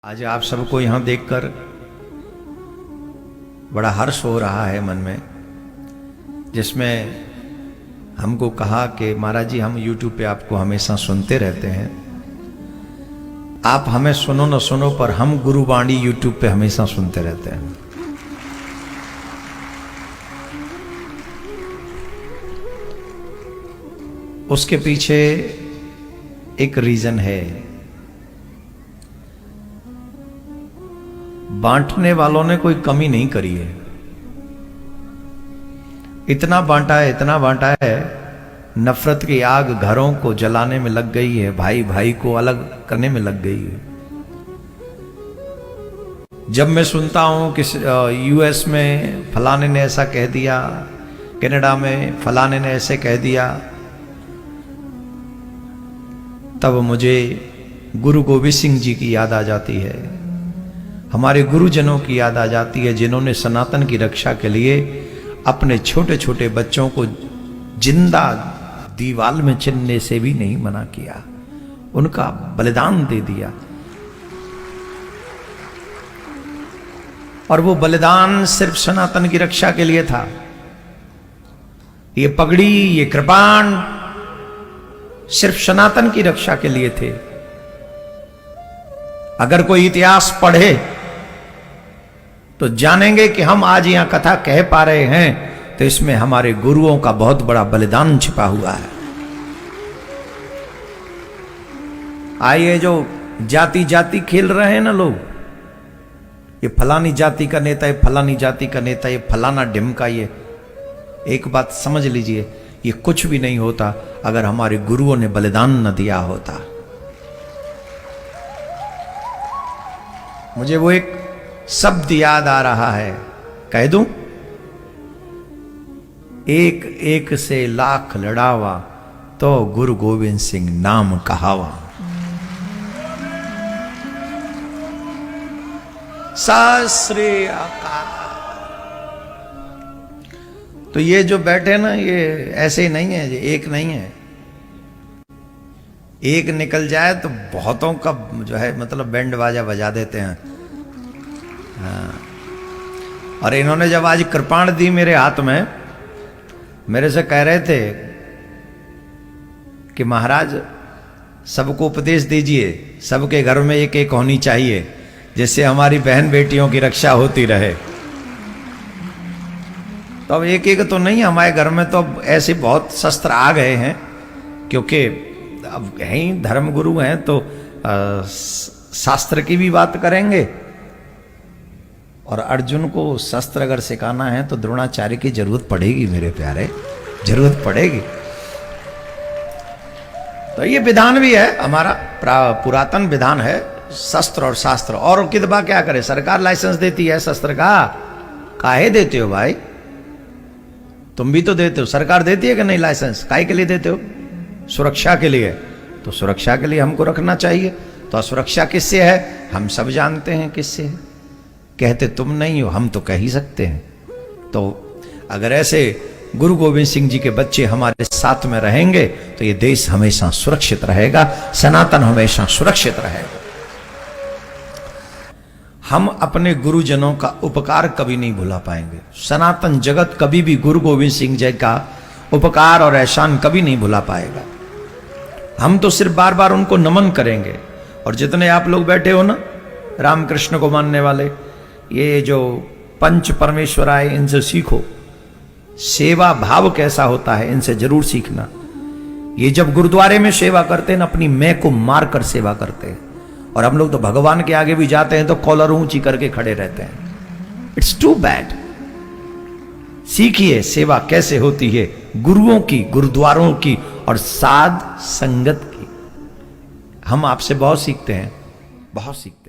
आज आप सबको यहाँ देखकर बड़ा हर्ष हो रहा है मन में, जिसमें हमको कहा कि महाराज जी हम YouTube पे आपको हमेशा सुनते रहते हैं, आप हमें सुनो न सुनो पर हम गुरुवाणी YouTube पे हमेशा सुनते रहते हैं। उसके पीछे एक रीजन है। बांटने वालों ने कोई कमी नहीं करी है। इतना बांटा है, नफरत की आग घरों को जलाने में लग गई है, भाई भाई को अलग करने में लग गई है। जब मैं सुनता हूं कि यूएस में फलाने ने ऐसा कह दिया, कनाडा में फलाने ने ऐसे कह दिया, तब मुझे गुरु गोविंद सिंह जी की याद आ जाती है, हमारे गुरुजनों की याद आ जाती है, जिन्होंने सनातन की रक्षा के लिए अपने छोटे छोटे बच्चों को जिंदा दीवाल में चिनने से भी नहीं मना किया, उनका बलिदान दे दिया। और वो बलिदान सिर्फ सनातन की रक्षा के लिए था। ये पगड़ी, ये कृपाण सिर्फ सनातन की रक्षा के लिए थे। अगर कोई इतिहास पढ़े तो जानेंगे कि हम आज यहां कथा कह पा रहे हैं तो इसमें हमारे गुरुओं का बहुत बड़ा बलिदान छिपा हुआ है। आइए, जो जाति जाति खेल रहे हैं ना लोग, ये फलानी जाति का नेता, ये फलानी जाति का नेता, ये फलाना ढिमका, ये एक बात समझ लीजिए, ये कुछ भी नहीं होता अगर हमारे गुरुओं ने बलिदान न दिया होता। मुझे वो एक शब्द याद आ रहा है, कह दूं? एक एक से लाख लड़ावा तो गुरु गोविंद सिंह नाम कहावा। सत श्री अकाल। तो ये जो बैठे ना, ये ऐसे नहीं है, ये एक नहीं है। एक निकल जाए तो बहुतों का जो है मतलब बैंड बाजा बजा देते हैं। हाँ। और इन्होंने जब आज कृपाण दी मेरे हाथ में, मेरे से कह रहे थे कि महाराज सबको उपदेश दीजिए, सबके घर में एक एक होनी चाहिए, जिससे हमारी बहन बेटियों की रक्षा होती रहे। तो अब एक एक तो नहीं, हमारे घर में तो अब ऐसे बहुत शस्त्र आ गए हैं, क्योंकि अब है ही धर्म गुरु हैं तो शास्त्र की भी बात करेंगे। और अर्जुन को शस्त्र अगर सिखाना है तो द्रोणाचार्य की जरूरत पड़ेगी मेरे प्यारे, जरूरत पड़ेगी। तो ये विधान भी है, हमारा पुरातन विधान है, शस्त्र और शास्त्र। और कितबा क्या करे, सरकार लाइसेंस देती है शस्त्र का, काहे देते हो भाई? तुम भी तो देते हो, सरकार देती है कि नहीं लाइसेंस? काहे के लिए देते हो? सुरक्षा के लिए। तो सुरक्षा के लिए हमको रखना चाहिए। तो सुरक्षा किससे है? हम सब जानते हैं किससे है। कहते तुम नहीं हो, हम तो कह ही सकते हैं। तो अगर ऐसे गुरु गोविंद सिंह जी के बच्चे हमारे साथ में रहेंगे तो ये देश हमेशा सुरक्षित रहेगा, सनातन हमेशा सुरक्षित रहेगा। हम अपने गुरुजनों का उपकार कभी नहीं भुला पाएंगे। सनातन जगत कभी भी गुरु गोविंद सिंह जी का उपकार और एहसान कभी नहीं भुला पाएगा। हम तो सिर्फ बार बार उनको नमन करेंगे। और जितने आप लोग बैठे हो ना, रामकृष्ण को मानने वाले, ये जो पंच परमेश्वर आए, इनसे सीखो। सेवा भाव कैसा होता है, इनसे जरूर सीखना। ये जब गुरुद्वारे में सेवा करते हैं ना, अपनी मैं को मार कर सेवा करते हैं। और हम लोग तो भगवान के आगे भी जाते हैं तो कॉलर ऊंची करके खड़े रहते हैं। It's too bad. सीखिए सेवा कैसे होती है, गुरुओं की, गुरुद्वारों की और साध संगत की। हम आपसे बहुत सीखते हैं, बहुत सीखते हैं।